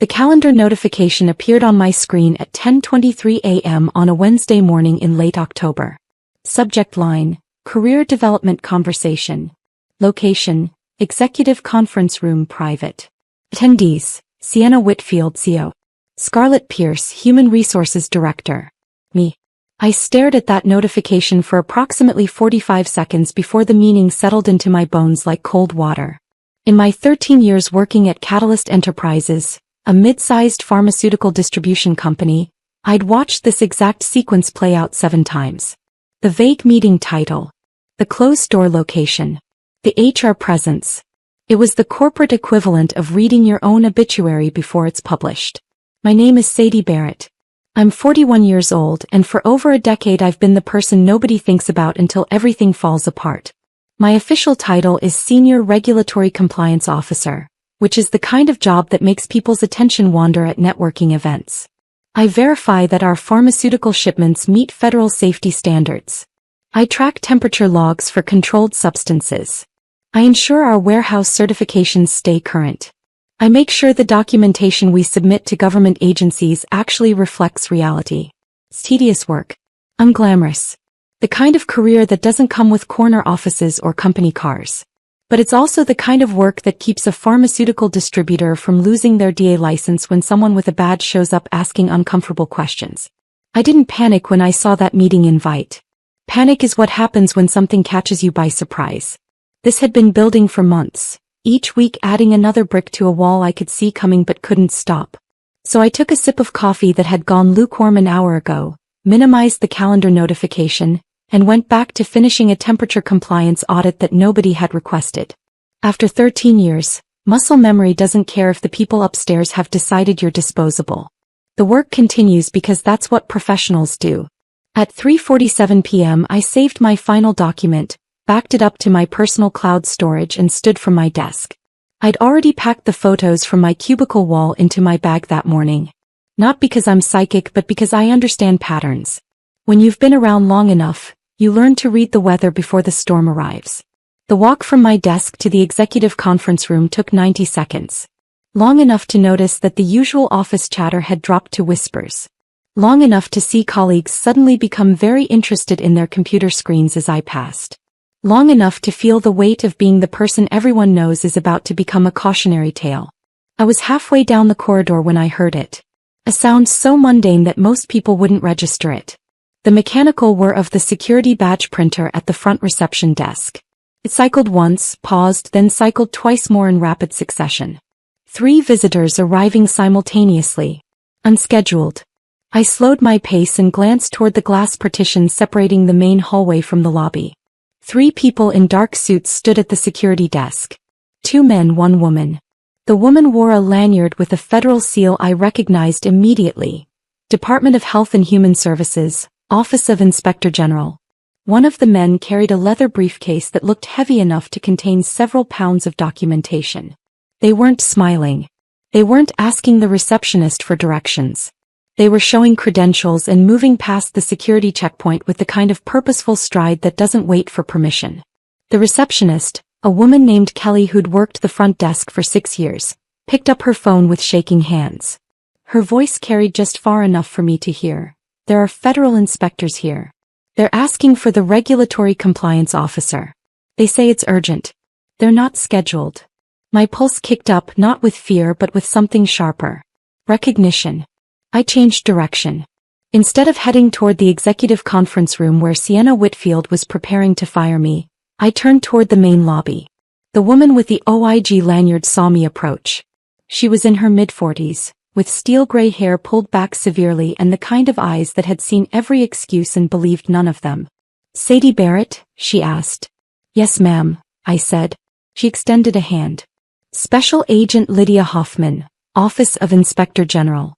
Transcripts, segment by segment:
The calendar notification appeared on my screen at 10:23 a.m. on a Wednesday morning in late October. Subject line: Career Development Conversation. Location: Executive Conference Room Private. Attendees: Sienna Whitfield, CO. Scarlett Pierce, Human Resources Director. Me. I stared at that notification for approximately 45 seconds before the meaning settled into my bones like cold water. In my 13 years working at Catalyst Enterprises, a mid-sized pharmaceutical distribution company, I'd watched this exact sequence play out 7 times. The vague meeting title. The closed-door location. The HR presence. It was the corporate equivalent of reading your own obituary before it's published. My name is Sadie Barrett. I'm 41 years old, and for over a decade I've been the person nobody thinks about until everything falls apart. My official title is Senior Regulatory Compliance Officer, which is the kind of job that makes people's attention wander at networking events. I verify that our pharmaceutical shipments meet federal safety standards. I track temperature logs for controlled substances. I ensure our warehouse certifications stay current. I make sure the documentation we submit to government agencies actually reflects reality. It's tedious work. Unglamorous. The kind of career that doesn't come with corner offices or company cars. But it's also the kind of work that keeps a pharmaceutical distributor from losing their DA license when someone with a badge shows up asking uncomfortable questions. I didn't panic when I saw that meeting invite. Panic is what happens when something catches you by surprise. This had been building for months, each week adding another brick to a wall I could see coming but couldn't stop. So I took a sip of coffee that had gone lukewarm an hour ago, minimized the calendar notification, and went back to finishing a temperature compliance audit that nobody had requested. After 13 years, muscle memory doesn't care if the people upstairs have decided you're disposable. The work continues because that's what professionals do. At 3:47 p.m. I saved my final document, backed it up to my personal cloud storage and stood from my desk. I'd already packed the photos from my cubicle wall into my bag that morning. Not because I'm psychic but because I understand patterns. When you've been around long enough, you learn to read the weather before the storm arrives. The walk from my desk to the executive conference room took 90 seconds. Long enough to notice that the usual office chatter had dropped to whispers. Long enough to see colleagues suddenly become very interested in their computer screens as I passed. Long enough to feel the weight of being the person everyone knows is about to become a cautionary tale. I was halfway down the corridor when I heard it. A sound so mundane that most people wouldn't register it. The mechanical whir of the security badge printer at the front reception desk. It cycled once, paused, then cycled twice more in rapid succession. 3 visitors arriving simultaneously. Unscheduled. I slowed my pace and glanced toward the glass partition separating the main hallway from the lobby. 3 people in dark suits stood at the security desk. 2 men, 1 woman. The woman wore a lanyard with a federal seal I recognized immediately. Department of Health and Human Services, Office of Inspector General. One of the men carried a leather briefcase that looked heavy enough to contain several pounds of documentation. They weren't smiling. They weren't asking the receptionist for directions. They were showing credentials and moving past the security checkpoint with the kind of purposeful stride that doesn't wait for permission. The receptionist, a woman named Kelly who'd worked the front desk for 6 years, picked up her phone with shaking hands. Her voice carried just far enough for me to hear. There are federal inspectors here. They're asking for the regulatory compliance officer. They say it's urgent. They're not scheduled. My pulse kicked up not with fear but with something sharper. Recognition. I changed direction. Instead of heading toward the executive conference room where Sienna Whitfield was preparing to fire me, I turned toward the main lobby. The woman with the OIG lanyard saw me approach. She was in her mid-40s, with steel gray hair pulled back severely and the kind of eyes that had seen every excuse and believed none of them. "Sadie Barrett?" she asked. "Yes, ma'am," I said. She extended a hand. "Special Agent Lydia Hoffman, Office of Inspector General.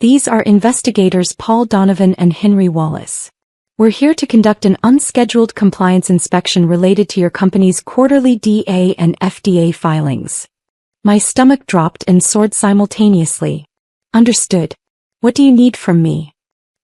These are investigators Paul Donovan and Henry Wallace. We're here to conduct an unscheduled compliance inspection related to your company's quarterly DA and FDA filings." My stomach dropped and soared simultaneously. "Understood. What do you need from me?"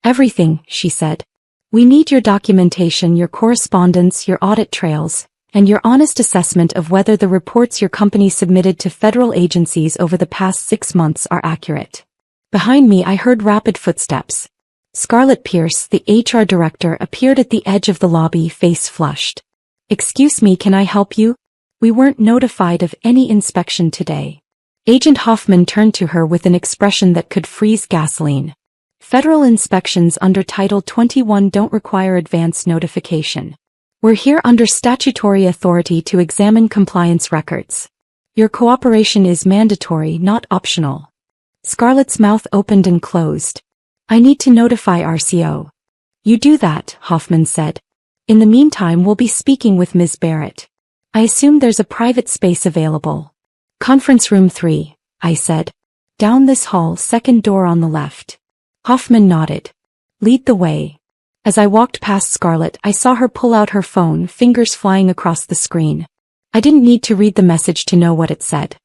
"Everything," she said. "We need your documentation, your correspondence, your audit trails, and your honest assessment of whether the reports your company submitted to federal agencies over the past 6 months are accurate. Behind me I heard rapid footsteps. Scarlett Pierce, the HR director, appeared at the edge of the lobby, face flushed. "Excuse me, can I help you? We weren't notified of any inspection today." Agent Hoffman turned to her with an expression that could freeze gasoline. "Federal inspections under Title 21 don't require advance notification. We're here under statutory authority to examine compliance records. Your cooperation is mandatory, not optional." Scarlett's mouth opened and closed. "I need to notify RCO." "You do that," Hoffman said. "In the meantime, we'll be speaking with Ms. Barrett. I assume there's a private space available." "Conference room 3, I said. "Down this hall, second door on the left." Hoffman nodded. "Lead the way." As I walked past Scarlett, I saw her pull out her phone, fingers flying across the screen. I didn't need to read the message to know what it said.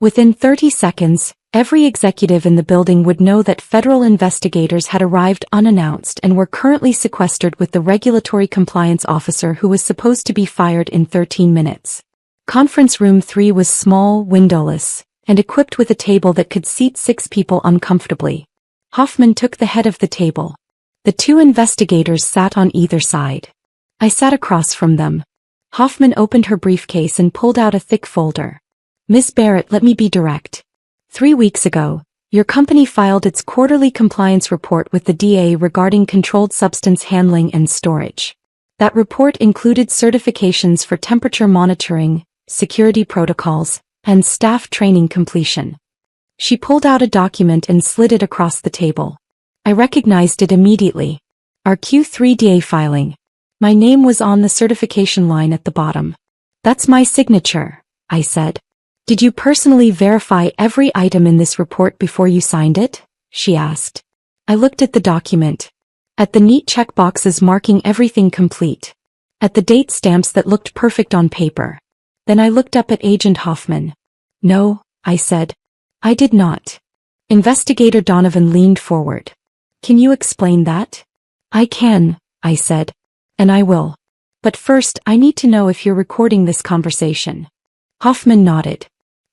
Within 30 seconds, every executive in the building would know that federal investigators had arrived unannounced and were currently sequestered with the regulatory compliance officer who was supposed to be fired in 13 minutes. Conference room 3 was small, windowless, and equipped with a table that could seat 6 people uncomfortably. Hoffman took the head of the table. The 2 investigators sat on either side. I sat across from them. Hoffman opened her briefcase and pulled out a thick folder. "Ms. Barrett, let me be direct. 3 weeks ago, your company filed its quarterly compliance report with the DA regarding controlled substance handling and storage. That report included certifications for temperature monitoring, security protocols, and staff training completion." She pulled out a document and slid it across the table. I recognized it immediately. Our Q3DA filing. My name was on the certification line at the bottom. "That's my signature," I said. "Did you personally verify every item in this report before you signed it?" she asked. I looked at the document. At the neat checkboxes marking everything complete. At the date stamps that looked perfect on paper. Then I looked up at Agent Hoffman. "No," I said. "I did not." Investigator Donovan leaned forward. "Can you explain that?" "I can," I said. "And I will. But first, I need to know if you're recording this conversation." Hoffman nodded.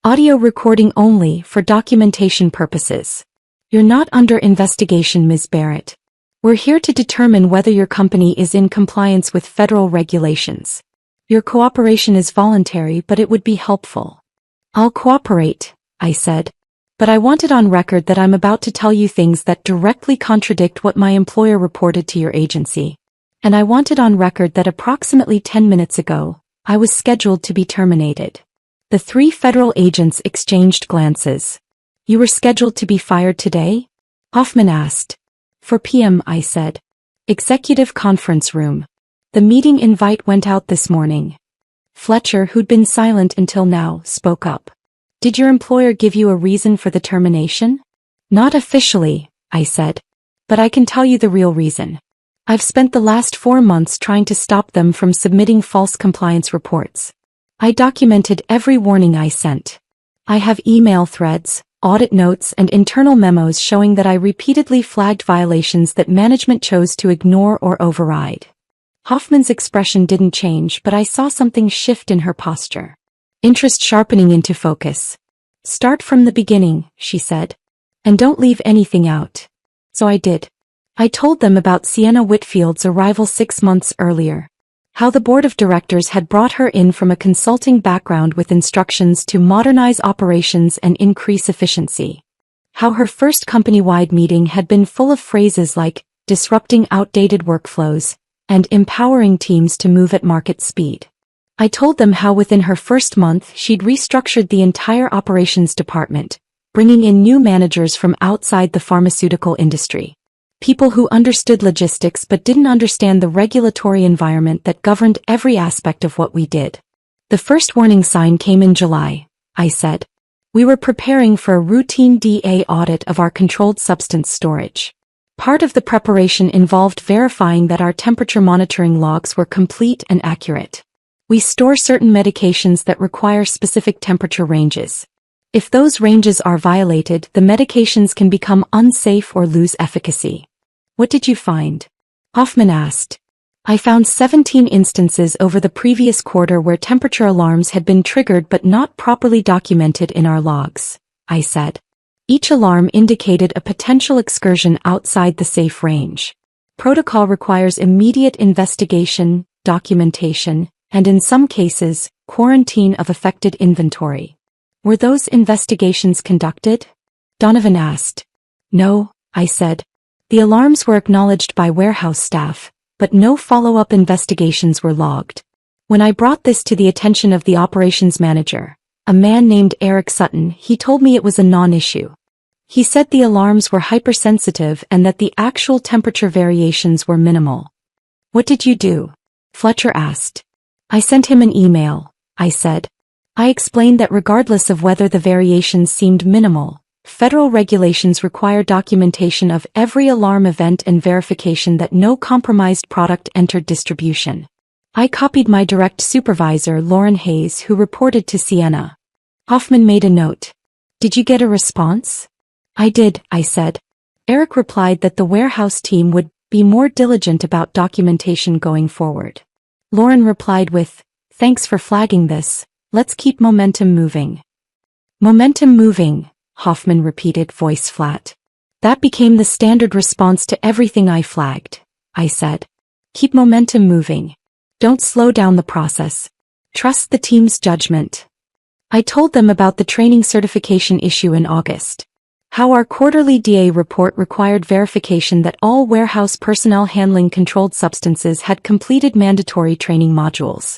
"Audio recording only for documentation purposes. You're not under investigation, Ms. Barrett. We're here to determine whether your company is in compliance with federal regulations. Your cooperation is voluntary, but it would be helpful." "I'll cooperate," I said. "But I want it on record that I'm about to tell you things that directly contradict what my employer reported to your agency. And I want it on record that approximately 10 minutes ago, I was scheduled to be terminated." The 3 federal agents exchanged glances. "You were scheduled to be fired today?" Hoffman asked. "4 p.m., I said. "Executive conference room. The meeting invite went out this morning." Fletcher, who'd been silent until now, spoke up. "Did your employer give you a reason for the termination?" "Not officially," I said. "But I can tell you the real reason. I've spent the last 4 months trying to stop them from submitting false compliance reports. I documented every warning I sent. I have email threads, audit notes, and internal memos showing that I repeatedly flagged violations that management chose to ignore or override." Hoffman's expression didn't change, but I saw something shift in her posture. Interest sharpening into focus. "Start from the beginning," she said. "And don't leave anything out." So I did. I told them about Sienna Whitfield's arrival 6 months earlier. How the board of directors had brought her in from a consulting background with instructions to modernize operations and increase efficiency. How her first company-wide meeting had been full of phrases like disrupting outdated workflows and empowering teams to move at market speed. I told them how within her first month she'd restructured the entire operations department, bringing in new managers from outside the pharmaceutical industry. People who understood logistics but didn't understand the regulatory environment that governed every aspect of what we did. "The first warning sign came in July," I said. "We were preparing for a routine DA audit of our controlled substance storage. Part of the preparation involved verifying that our temperature monitoring logs were complete and accurate. We store certain medications that require specific temperature ranges. If those ranges are violated, the medications can become unsafe or lose efficacy." "What did you find?" Hoffman asked. I found 17 instances over the previous quarter where temperature alarms had been triggered but not properly documented in our logs, I said. Each alarm indicated a potential excursion outside the safe range. Protocol requires immediate investigation, documentation, and in some cases, quarantine of affected inventory. Were those investigations conducted? Donovan asked. No, I said. The alarms were acknowledged by warehouse staff, but no follow-up investigations were logged. When I brought this to the attention of the operations manager, a man named Eric Sutton, he told me it was a non-issue. He said the alarms were hypersensitive and that the actual temperature variations were minimal. What did you do? Fletcher asked. I sent him an email, I said. I explained that regardless of whether the variations seemed minimal, federal regulations require documentation of every alarm event and verification that no compromised product entered distribution. I copied my direct supervisor, Lauren Hayes, who reported to Sienna. Hoffman made a note. Did you get a response? I did, I said. Eric replied that the warehouse team would be more diligent about documentation going forward. Lauren replied with, thanks for flagging this, let's keep momentum moving. Momentum moving, Hoffman repeated, voice flat. That became the standard response to everything I flagged, I said. Keep momentum moving. Don't slow down the process. Trust the team's judgment. I told them about the training certification issue in August. How our quarterly DA report required verification that all warehouse personnel handling controlled substances had completed mandatory training modules.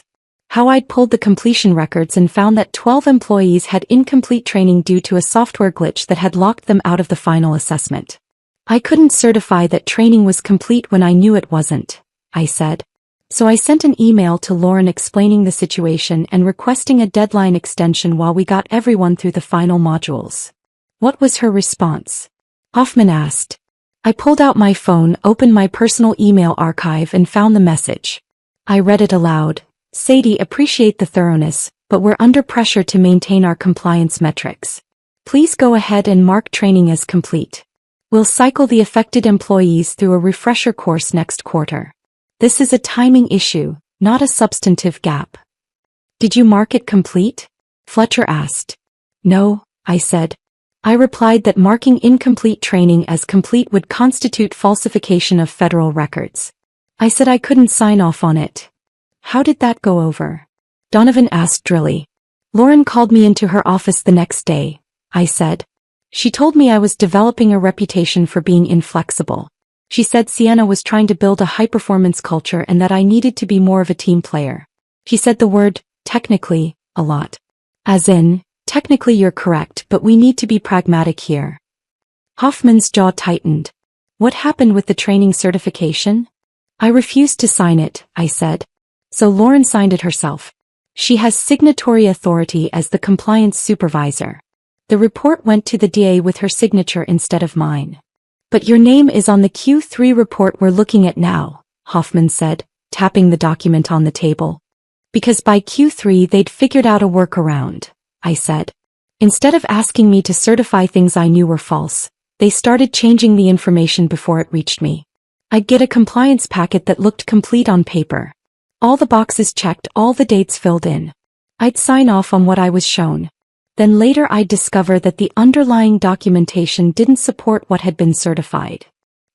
How I'd pulled the completion records and found that 12 employees had incomplete training due to a software glitch that had locked them out of the final assessment. I couldn't certify that training was complete when I knew it wasn't, I said. So I sent an email to Lauren explaining the situation and requesting a deadline extension while we got everyone through the final modules. What was her response? Hoffman asked. I pulled out my phone, opened my personal email archive and found the message. I read it aloud. Sadie, appreciate the thoroughness, but we're under pressure to maintain our compliance metrics. Please go ahead and mark training as complete. We'll cycle the affected employees through a refresher course next quarter. This is a timing issue, not a substantive gap. Did you mark it complete? Fletcher asked. No, I said. I replied that marking incomplete training as complete would constitute falsification of federal records. I said I couldn't sign off on it. How did that go over? Donovan asked drily. Lauren called me into her office the next day, I said. She told me I was developing a reputation for being inflexible. She said Sienna was trying to build a high-performance culture and that I needed to be more of a team player. She said the word, technically, a lot. As in, technically you're correct, but we need to be pragmatic here. Hoffman's jaw tightened. What happened with the training certification? I refused to sign it, I said. So Lauren signed it herself. She has signatory authority as the compliance supervisor. The report went to the DA with her signature instead of mine. But your name is on the Q3 report we're looking at now, Hoffman said, tapping the document on the table. Because by Q3 they'd figured out a workaround, I said. Instead of asking me to certify things I knew were false, they started changing the information before it reached me. I'd get a compliance packet that looked complete on paper. All the boxes checked, all the dates filled in. I'd sign off on what I was shown. Then later I'd discover that the underlying documentation didn't support what had been certified.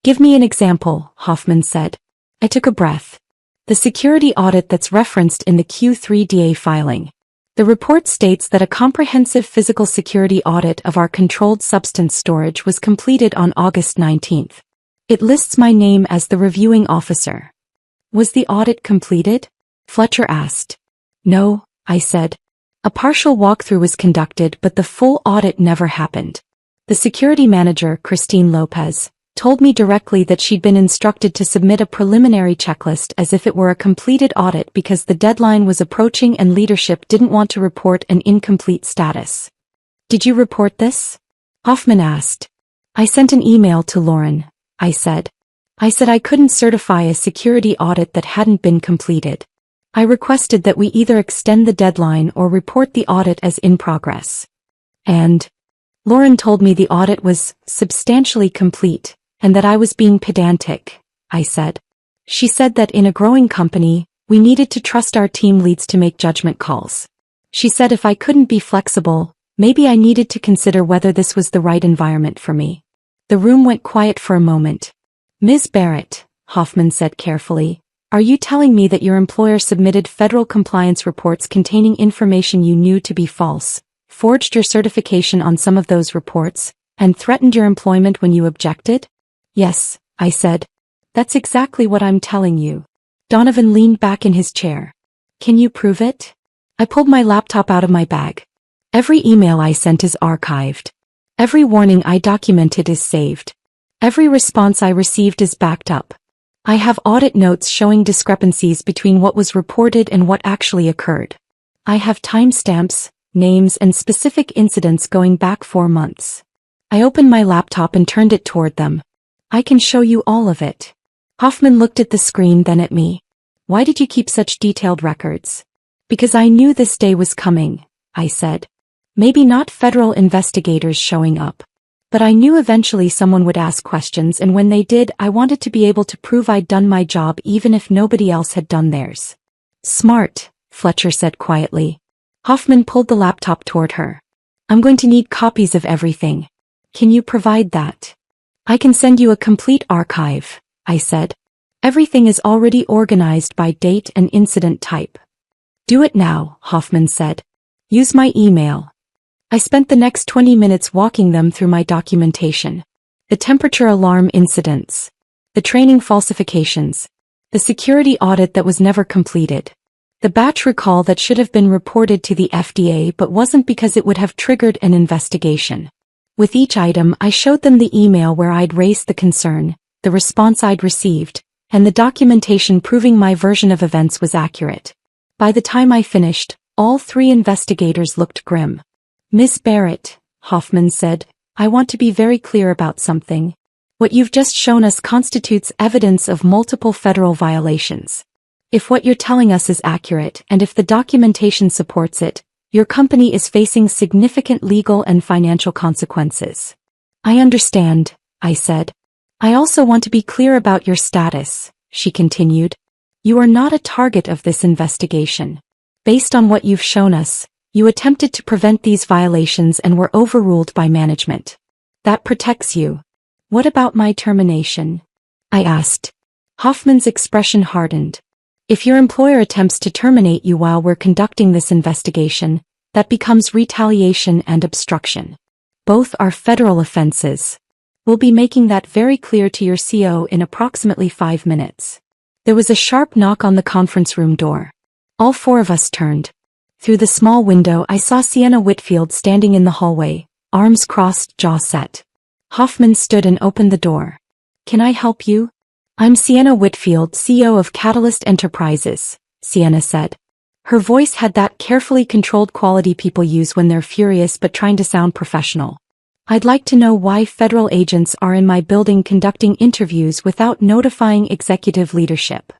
Give me an example, Hoffman said. I took a breath. The security audit that's referenced in the Q3 DA filing. The report states that a comprehensive physical security audit of our controlled substance storage was completed on August 19th. It lists my name as the reviewing officer. Was the audit completed? Fletcher asked. No, I said. A partial walkthrough was conducted, but the full audit never happened. The security manager, Christine Lopez, told me directly that she'd been instructed to submit a preliminary checklist as if it were a completed audit because the deadline was approaching and leadership didn't want to report an incomplete status. Did you report this? Hoffman asked. I sent an email to Lauren, I said. I said I couldn't certify a security audit that hadn't been completed. I requested that we either extend the deadline or report the audit as in progress. And Lauren told me the audit was substantially complete, and that I was being pedantic, I said. She said that in a growing company, we needed to trust our team leads to make judgment calls. She said if I couldn't be flexible, maybe I needed to consider whether this was the right environment for me. The room went quiet for a moment. Ms. Barrett, Hoffman said carefully, are you telling me that your employer submitted federal compliance reports containing information you knew to be false, forged your certification on some of those reports, and threatened your employment when you objected? Yes, I said. That's exactly what I'm telling you. Donovan leaned back in his chair. Can you prove it? I pulled my laptop out of my bag. Every email I sent is archived. Every warning I documented is saved. Every response I received is backed up. I have audit notes showing discrepancies between what was reported and what actually occurred. I have timestamps, names, and specific incidents going back 4 months. I opened my laptop and turned it toward them. I can show you all of it. Hoffman looked at the screen, then at me. Why did you keep such detailed records? Because I knew this day was coming, I said. Maybe not federal investigators showing up. But I knew eventually someone would ask questions, and when they did, I wanted to be able to prove I'd done my job even if nobody else had done theirs. Smart, Fletcher said quietly. Hoffman pulled the laptop toward her. I'm going to need copies of everything. Can you provide that? I can send you a complete archive, I said. Everything is already organized by date and incident type. Do it now, Hoffman said. Use my email. I spent the next 20 minutes walking them through my documentation. The temperature alarm incidents. The training falsifications. The security audit that was never completed. The batch recall that should have been reported to the FDA but wasn't because it would have triggered an investigation. With each item, I showed them the email where I'd raised the concern, the response I'd received, and the documentation proving my version of events was accurate. By the time I finished, all 3 investigators looked grim. Miss Barrett, Hoffman said, I want to be very clear about something. What you've just shown us constitutes evidence of multiple federal violations. If what you're telling us is accurate and if the documentation supports it, your company is facing significant legal and financial consequences. I understand, I said. I also want to be clear about your status, she continued. You are not a target of this investigation. Based on what you've shown us, you attempted to prevent these violations and were overruled by management. That protects you. What about my termination? I asked. Hoffman's expression hardened. If your employer attempts to terminate you while we're conducting this investigation, that becomes retaliation and obstruction. Both are federal offenses. We'll be making that very clear to your CO in approximately 5 minutes. There was a sharp knock on the conference room door. All 4 of us turned. Through the small window I saw Sienna Whitfield standing in the hallway, arms crossed, jaw set. Hoffman stood and opened the door. Can I help you? I'm Sienna Whitfield, CEO of Catalyst Enterprises, Sienna said. Her voice had that carefully controlled quality people use when they're furious but trying to sound professional. I'd like to know why federal agents are in my building conducting interviews without notifying executive leadership.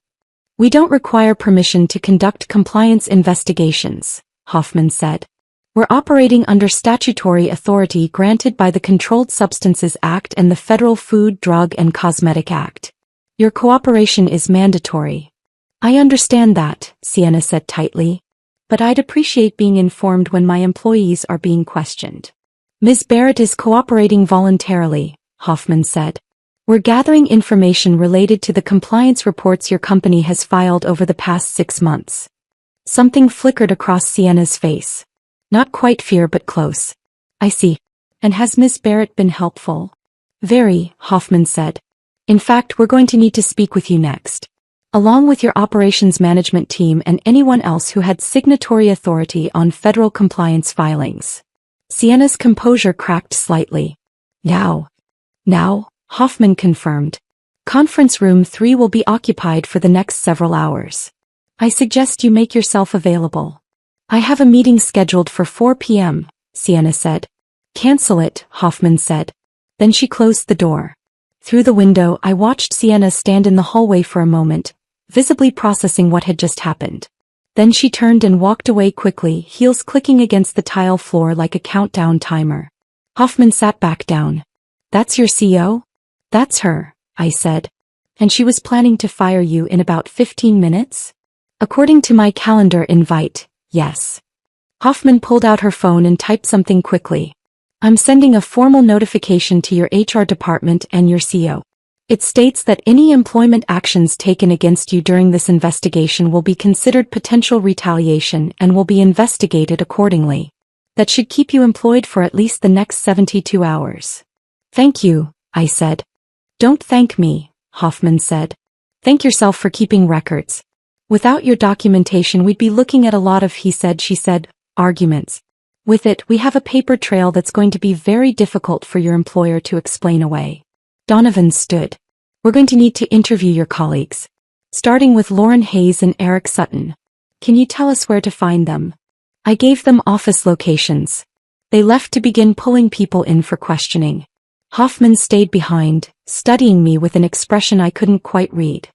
We don't require permission to conduct compliance investigations, Hoffman said. We're operating under statutory authority granted by the Controlled Substances Act and the Federal Food, Drug, and Cosmetic Act. Your cooperation is mandatory. I understand that, Sienna said tightly. But I'd appreciate being informed when my employees are being questioned. Ms. Barrett is cooperating voluntarily, Hoffman said. We're gathering information related to the compliance reports your company has filed over the past 6 months. Something flickered across Sienna's face. Not quite fear but close. I see. And has Ms. Barrett been helpful? Very, Hoffman said. In fact, we're going to need to speak with you next. Along with your operations management team and anyone else who had signatory authority on federal compliance filings. Sienna's composure cracked slightly. Now, Hoffman confirmed. Conference room 3 will be occupied for the next several hours. I suggest you make yourself available. I have a meeting scheduled for 4 p.m., Sienna said. Cancel it, Hoffman said. Then she closed the door. Through the window, I watched Sienna stand in the hallway for a moment, visibly processing what had just happened. Then she turned and walked away quickly, heels clicking against the tile floor like a countdown timer. Hoffman sat back down. That's your CO? That's her, I said. And she was planning to fire you in about 15 minutes? According to my calendar invite, yes. Hoffman pulled out her phone and typed something quickly. I'm sending a formal notification to your HR department and your CO. It states that any employment actions taken against you during this investigation will be considered potential retaliation and will be investigated accordingly. That should keep you employed for at least the next 72 hours. Thank you, I said. Don't thank me, Hoffman said. Thank yourself for keeping records. Without your documentation we'd be looking at a lot of he said, she said, arguments. With it, we have a paper trail that's going to be very difficult for your employer to explain away. Donovan stood. We're going to need to interview your colleagues. Starting with Lauren Hayes and Eric Sutton. Can you tell us where to find them? I gave them office locations. They left to begin pulling people in for questioning. Hoffman stayed behind, studying me with an expression I couldn't quite read.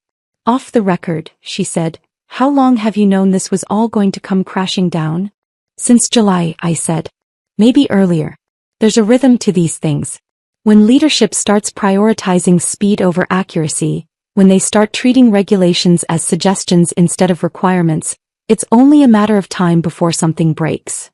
Off the record, she said, how long have you known this was all going to come crashing down? Since July, I said. Maybe earlier. There's a rhythm to these things. When leadership starts prioritizing speed over accuracy, when they start treating regulations as suggestions instead of requirements, it's only a matter of time before something breaks.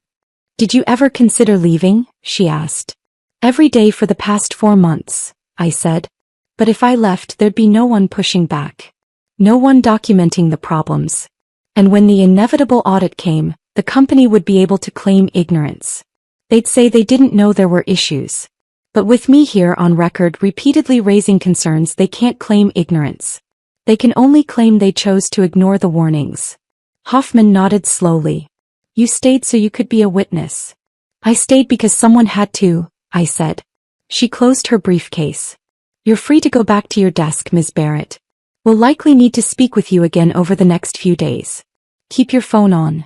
Did you ever consider leaving? She asked. Every day for the past 4 months, I said. But if I left, there'd be no one pushing back. No one documenting the problems. And when the inevitable audit came, the company would be able to claim ignorance. They'd say they didn't know there were issues. But with me here on record repeatedly raising concerns, they can't claim ignorance. They can only claim they chose to ignore the warnings. Hoffman nodded slowly. You stayed so you could be a witness. I stayed because someone had to, I said. She closed her briefcase. You're free to go back to your desk, Ms. Barrett. We'll likely need to speak with you again over the next few days. Keep your phone on.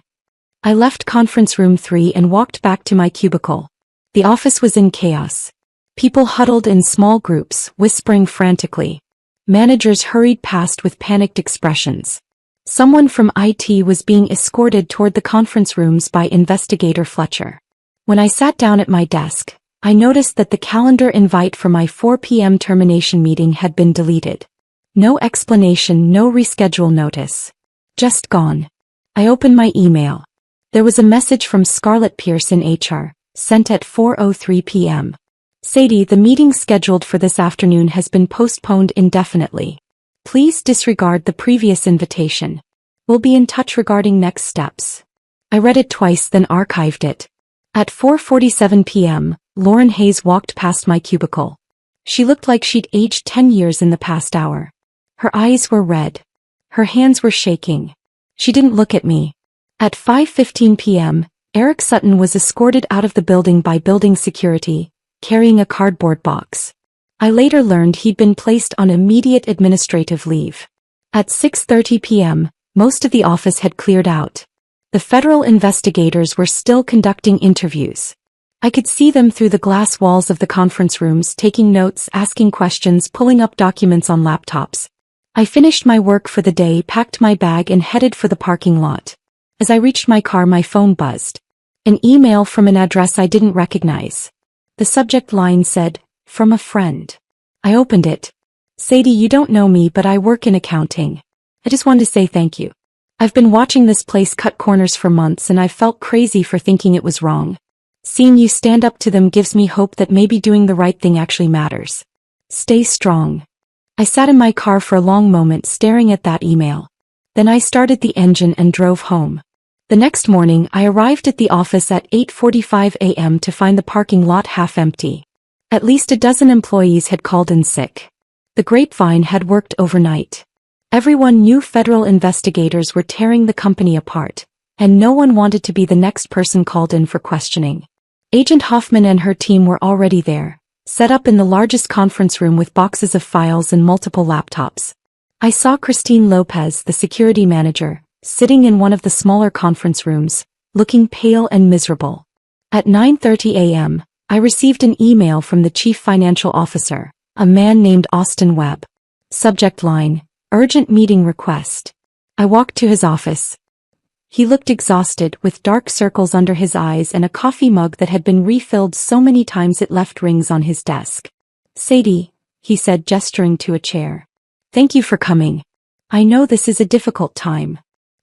I left conference room 3 and walked back to my cubicle. The office was in chaos. People huddled in small groups, whispering frantically. Managers hurried past with panicked expressions. Someone from IT was being escorted toward the conference rooms by Investigator Fletcher. When I sat down at my desk, I noticed that the calendar invite for my 4 p.m. termination meeting had been deleted. No explanation, no reschedule notice. Just gone. I opened my email. There was a message from Scarlett Pierce in HR, sent at 4:03 p.m. Sadie, the meeting scheduled for this afternoon has been postponed indefinitely. Please disregard the previous invitation. We'll be in touch regarding next steps. I read it twice, then archived it. At 4:47 p.m., Lauren Hayes walked past my cubicle. She looked like she'd aged 10 years in the past hour. Her eyes were red. Her hands were shaking. She didn't look at me. At 5:15 p.m., Eric Sutton was escorted out of the building by building security, carrying a cardboard box. I later learned he'd been placed on immediate administrative leave. At 6:30 p.m., most of the office had cleared out. The federal investigators were still conducting interviews. I could see them through the glass walls of the conference rooms, taking notes, asking questions, pulling up documents on laptops. I finished my work for the day, packed my bag and headed for the parking lot. As I reached my car, my phone buzzed. An email from an address I didn't recognize. The subject line said, "From a friend." I opened it. Sadie, you don't know me, but I work in accounting. I just wanted to say thank you. I've been watching this place cut corners for months and I've felt crazy for thinking it was wrong. Seeing you stand up to them gives me hope that maybe doing the right thing actually matters. Stay strong. I sat in my car for a long moment staring at that email. Then I started the engine and drove home. The next morning, I arrived at the office at 8:45 a.m. to find the parking lot half empty. At least a dozen employees had called in sick. The grapevine had worked overnight. Everyone knew federal investigators were tearing the company apart, and no one wanted to be the next person called in for questioning. Agent Hoffman and her team were already there, set up in the largest conference room with boxes of files and multiple laptops. I saw Christine Lopez, the security manager, sitting in one of the smaller conference rooms, looking pale and miserable. At 9:30 a.m., I received an email from the chief financial officer, a man named Austin Webb. Subject line, urgent meeting request. I walked to his office. He looked exhausted, with dark circles under his eyes and a coffee mug that had been refilled so many times it left rings on his desk. Sadie, he said, gesturing to a chair. Thank you for coming. I know this is a difficult time.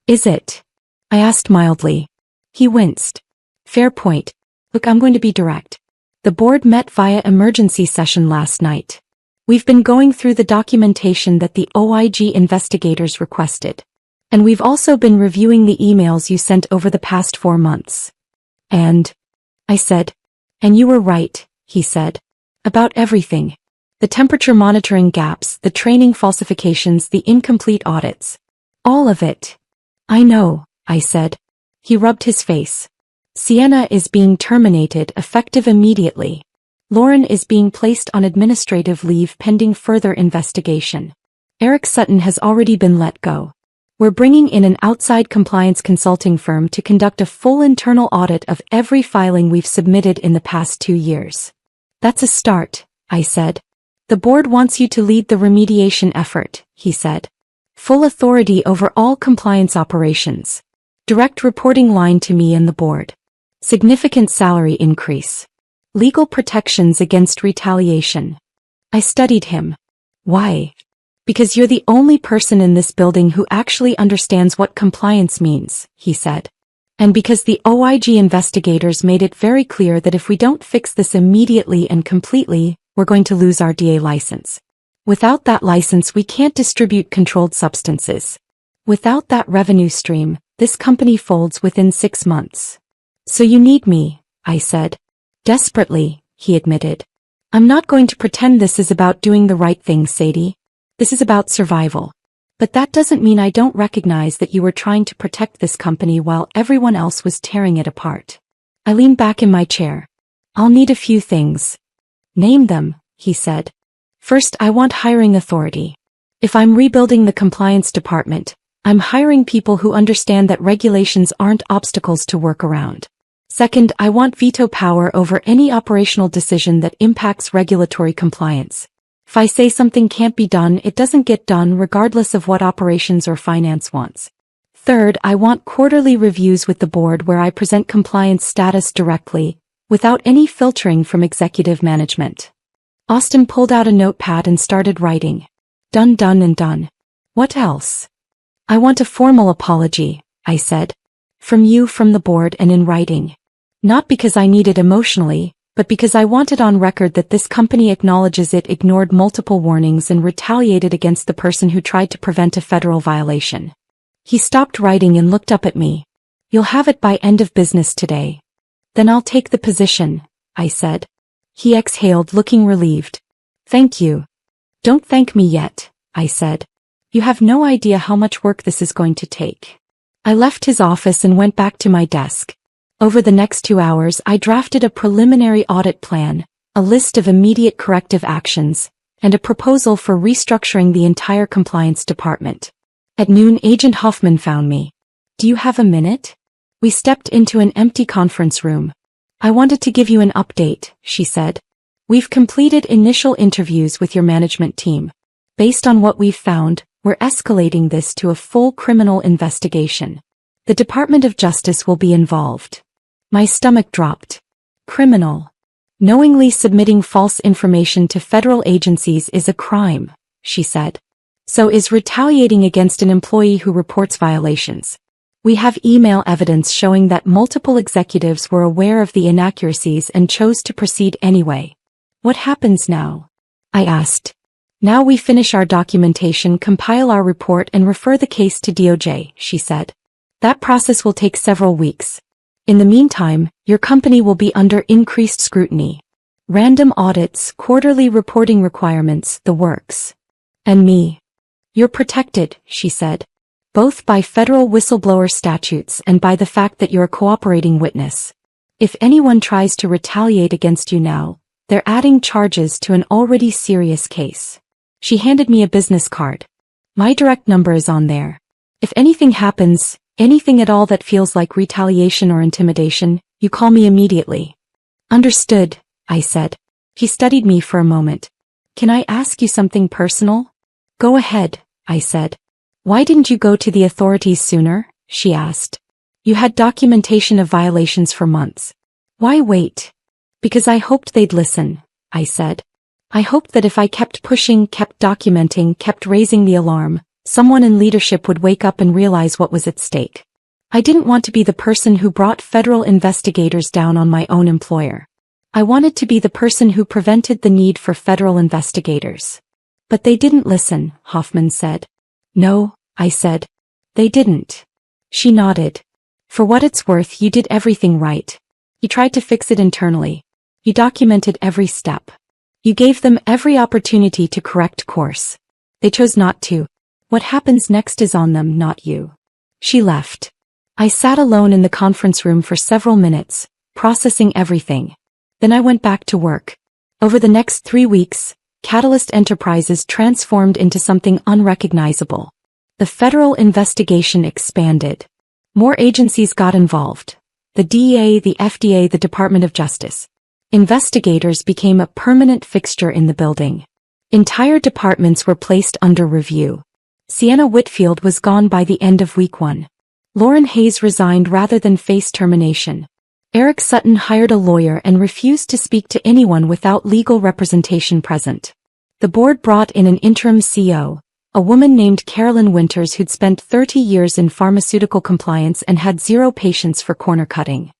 Is it? I asked mildly. He winced. Fair point. Look, I'm going to be direct. The board met via emergency session last night. We've been going through the documentation that the OIG investigators requested. And we've also been reviewing the emails you sent over the past 4 months. And? I said. And you were right, he said. About everything. The temperature monitoring gaps, the training falsifications, the incomplete audits. All of it. I know, I said. He rubbed his face. Sienna is being terminated effective immediately. Lauren is being placed on administrative leave pending further investigation. Eric Sutton has already been let go. We're bringing in an outside compliance consulting firm to conduct a full internal audit of every filing we've submitted in the past 2 years. That's a start, I said. The board wants you to lead the remediation effort, he said. Full authority over all compliance operations. Direct reporting line to me and the board. Significant salary increase. Legal protections against retaliation. I studied him. Why? Because you're the only person in this building who actually understands what compliance means, he said. And because the OIG investigators made it very clear that if we don't fix this immediately and completely, we're going to lose our DA license. Without that license, we can't distribute controlled substances. Without that revenue stream, this company folds within 6 months. So you need me, I said. Desperately, he admitted. I'm not going to pretend this is about doing the right thing, Sadie. This is about survival. But that doesn't mean I don't recognize that you were trying to protect this company while everyone else was tearing it apart. I leaned back in my chair. I'll need a few things. Name them, he said. First, I want hiring authority. If I'm rebuilding the compliance department, I'm hiring people who understand that regulations aren't obstacles to work around. Second, I want veto power over any operational decision that impacts regulatory compliance. If I say something can't be done, it doesn't get done regardless of what operations or finance wants. Third, I want quarterly reviews with the board where I present compliance status directly, without any filtering from executive management. Austin pulled out a notepad and started writing. Done, done, and done. What else? I want a formal apology, I said. From you, from the board, and in writing. Not because I need it emotionally, but because I want it on record that this company acknowledges it ignored multiple warnings and retaliated against the person who tried to prevent a federal violation. He stopped writing and looked up at me. You'll have it by end of business today. Then I'll take the position, I said. He exhaled, looking relieved. Thank you. Don't thank me yet, I said. You have no idea how much work this is going to take. I left his office and went back to my desk. Over the next 2 hours, I drafted a preliminary audit plan, a list of immediate corrective actions, and a proposal for restructuring the entire compliance department. At noon, Agent Hoffman found me. Do you have a minute? We stepped into an empty conference room. I wanted to give you an update, she said. We've completed initial interviews with your management team. Based on what we've found, we're escalating this to a full criminal investigation. The Department of Justice will be involved. My stomach dropped. Criminal. Knowingly submitting false information to federal agencies is a crime, she said. So is retaliating against an employee who reports violations. We have email evidence showing that multiple executives were aware of the inaccuracies and chose to proceed anyway. What happens now? I asked. Now we finish our documentation, compile our report, and refer the case to DOJ, she said. That process will take several weeks. In the meantime, your company will be under increased scrutiny. Random audits, quarterly reporting requirements, the works. And me. You're protected, she said. Both by federal whistleblower statutes and by the fact that you're a cooperating witness. If anyone tries to retaliate against you now, they're adding charges to an already serious case. She handed me a business card. My direct number is on there. If anything happens, anything at all that feels like retaliation or intimidation, you call me immediately. Understood, I said. He studied me for a moment. Can I ask you something personal? Go ahead, I said. Why didn't you go to the authorities sooner? She asked. You had documentation of violations for months. Why wait? Because I hoped they'd listen, I said. I hoped that if I kept pushing, kept documenting, kept raising the alarm, someone in leadership would wake up and realize what was at stake. I didn't want to be the person who brought federal investigators down on my own employer. I wanted to be the person who prevented the need for federal investigators. But they didn't listen, Hoffman said. No, I said. They didn't. She nodded. For what it's worth, you did everything right. You tried to fix it internally. You documented every step. You gave them every opportunity to correct course. They chose not to. What happens next is on them, not you. She left. I sat alone in the conference room for several minutes, processing everything. Then I went back to work. Over the next 3 weeks, Catalyst Enterprises transformed into something unrecognizable. The federal investigation expanded. More agencies got involved. The DEA, the FDA, the Department of Justice. Investigators became a permanent fixture in the building. Entire departments were placed under review. Sienna Whitfield was gone by the end of week 1. Lauren Hayes resigned rather than face termination. Eric Sutton hired a lawyer and refused to speak to anyone without legal representation present. The board brought in an interim CO, a woman named Carolyn Winters who'd spent 30 years in pharmaceutical compliance and had 0 patience for corner cutting.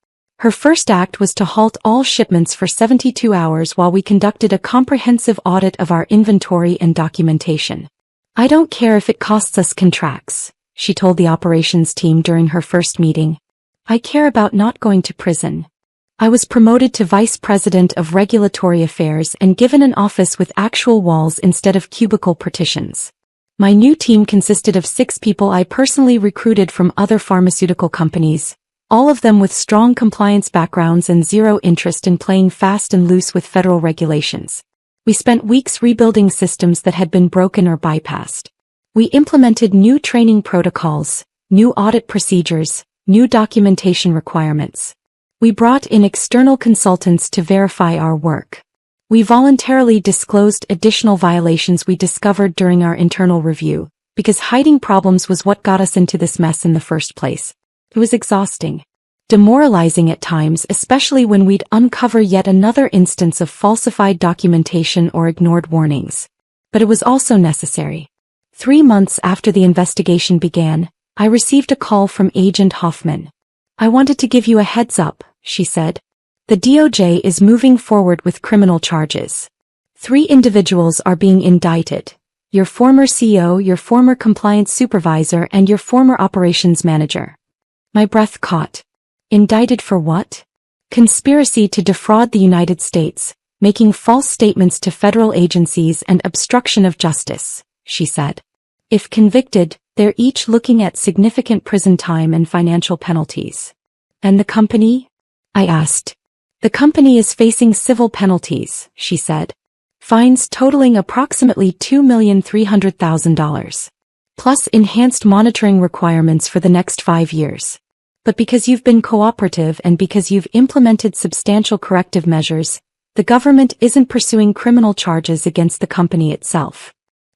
Her first act was to halt all shipments for 72 hours while we conducted a comprehensive audit of our inventory and documentation. I don't care if it costs us contracts, she told the operations team during her first meeting. I care about not going to prison. I was promoted to Vice President of Regulatory Affairs and given an office with actual walls instead of cubicle partitions. My new team consisted of 6 people I personally recruited from other pharmaceutical companies, all of them with strong compliance backgrounds and 0 interest in playing fast and loose with federal regulations. We spent weeks rebuilding systems that had been broken or bypassed. We implemented new training protocols, new audit procedures, new documentation requirements. We brought in external consultants to verify our work. We voluntarily disclosed additional violations we discovered during our internal review, because hiding problems was what got us into this mess in the first place. It was exhausting. Demoralizing at times, especially when we'd uncover yet another instance of falsified documentation or ignored warnings. But it was also necessary. 3 months after the investigation began, I received a call from Agent Hoffman. I wanted to give you a heads up, she said. The DOJ is moving forward with criminal charges. 3 individuals are being indicted. Your former CEO, your former compliance supervisor, and your former operations manager. My breath caught. Indicted for what? Conspiracy to defraud the United States, making false statements to federal agencies and obstruction of justice, she said. If convicted, they're each looking at significant prison time and financial penalties. And the company? I asked. The company is facing civil penalties, she said. Fines totaling approximately $2,300,000. Plus enhanced monitoring requirements for the next 5 years. But because you've been cooperative and because you've implemented substantial corrective measures, the government isn't pursuing criminal charges against the company itself.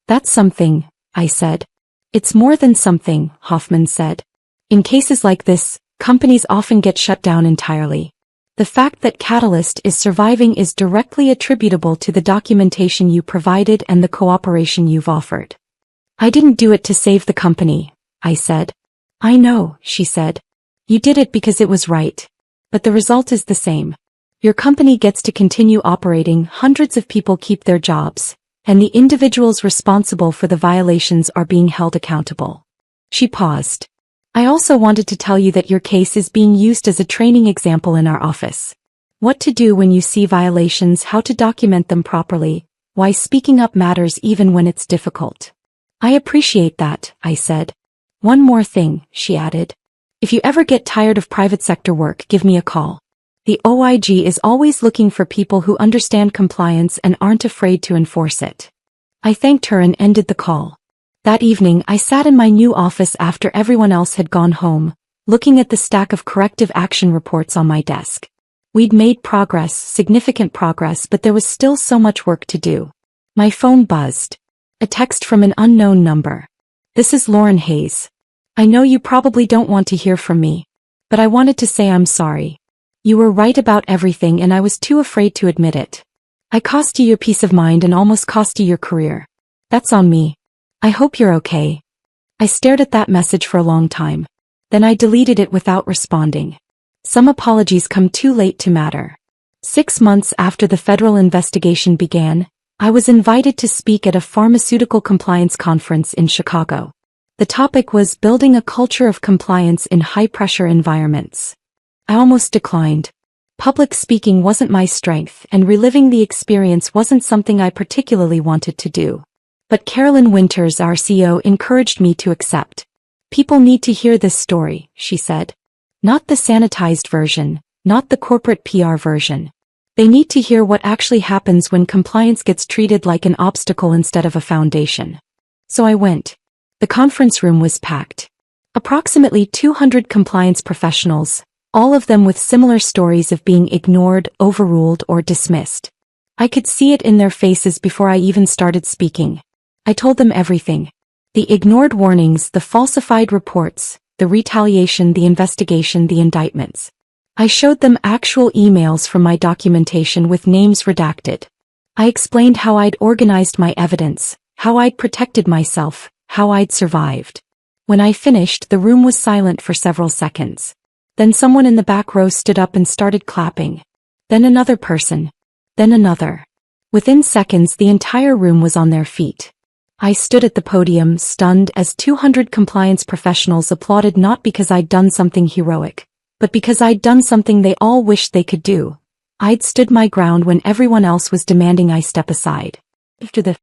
That's something, I said. It's more than something, Hoffman said. In cases like this, companies often get shut down entirely. The fact that Catalyst is surviving is directly attributable to the documentation you provided and the cooperation you've offered. I didn't do it to save the company, I said. I know, she said. You did it because it was right. But the result is the same. Your company gets to continue operating, hundreds of people keep their jobs, and the individuals responsible for the violations are being held accountable. She paused. I also wanted to tell you that your case is being used as a training example in our office. What to do when you see violations, how to document them properly, why speaking up matters even when it's difficult. I appreciate that, I said. One more thing, she added. If you ever get tired of private sector work, give me a call. The OIG is always looking for people who understand compliance and aren't afraid to enforce it. I thanked her and ended the call. That evening, I sat in my new office after everyone else had gone home, looking at the stack of corrective action reports on my desk. We'd made progress, significant progress, but there was still so much work to do. My phone buzzed. A text from an unknown number. This is Lauren Hayes. I know you probably don't want to hear from me, but I wanted to say I'm sorry. You were right about everything and I was too afraid to admit it. I cost you your peace of mind and almost cost you your career. That's on me. I hope you're okay. I stared at that message for a long time. Then I deleted it without responding. Some apologies come too late to matter. 6 months after the federal investigation began, I was invited to speak at a pharmaceutical compliance conference in Chicago. The topic was building a culture of compliance in high-pressure environments. I almost declined. Public speaking wasn't my strength, and reliving the experience wasn't something I particularly wanted to do. But Carolyn Winters, our CEO, encouraged me to accept. People need to hear this story, she said. Not the sanitized version, not the corporate PR version. They need to hear what actually happens when compliance gets treated like an obstacle instead of a foundation. So I went. The conference room was packed. Approximately 200 compliance professionals, all of them with similar stories of being ignored, overruled, or dismissed. I could see it in their faces before I even started speaking. I told them everything. The ignored warnings, the falsified reports, the retaliation, the investigation, the indictments. I showed them actual emails from my documentation with names redacted. I explained how I'd organized my evidence, how I'd protected myself, how I'd survived. When I finished, the room was silent for several seconds. Then someone in the back row stood up and started clapping. Then another person. Then another. Within seconds, the entire room was on their feet. I stood at the podium, stunned, as 200 compliance professionals applauded, not because I'd done something heroic, but because I'd done something they all wished they could do. I'd stood my ground when everyone else was demanding I step aside. After the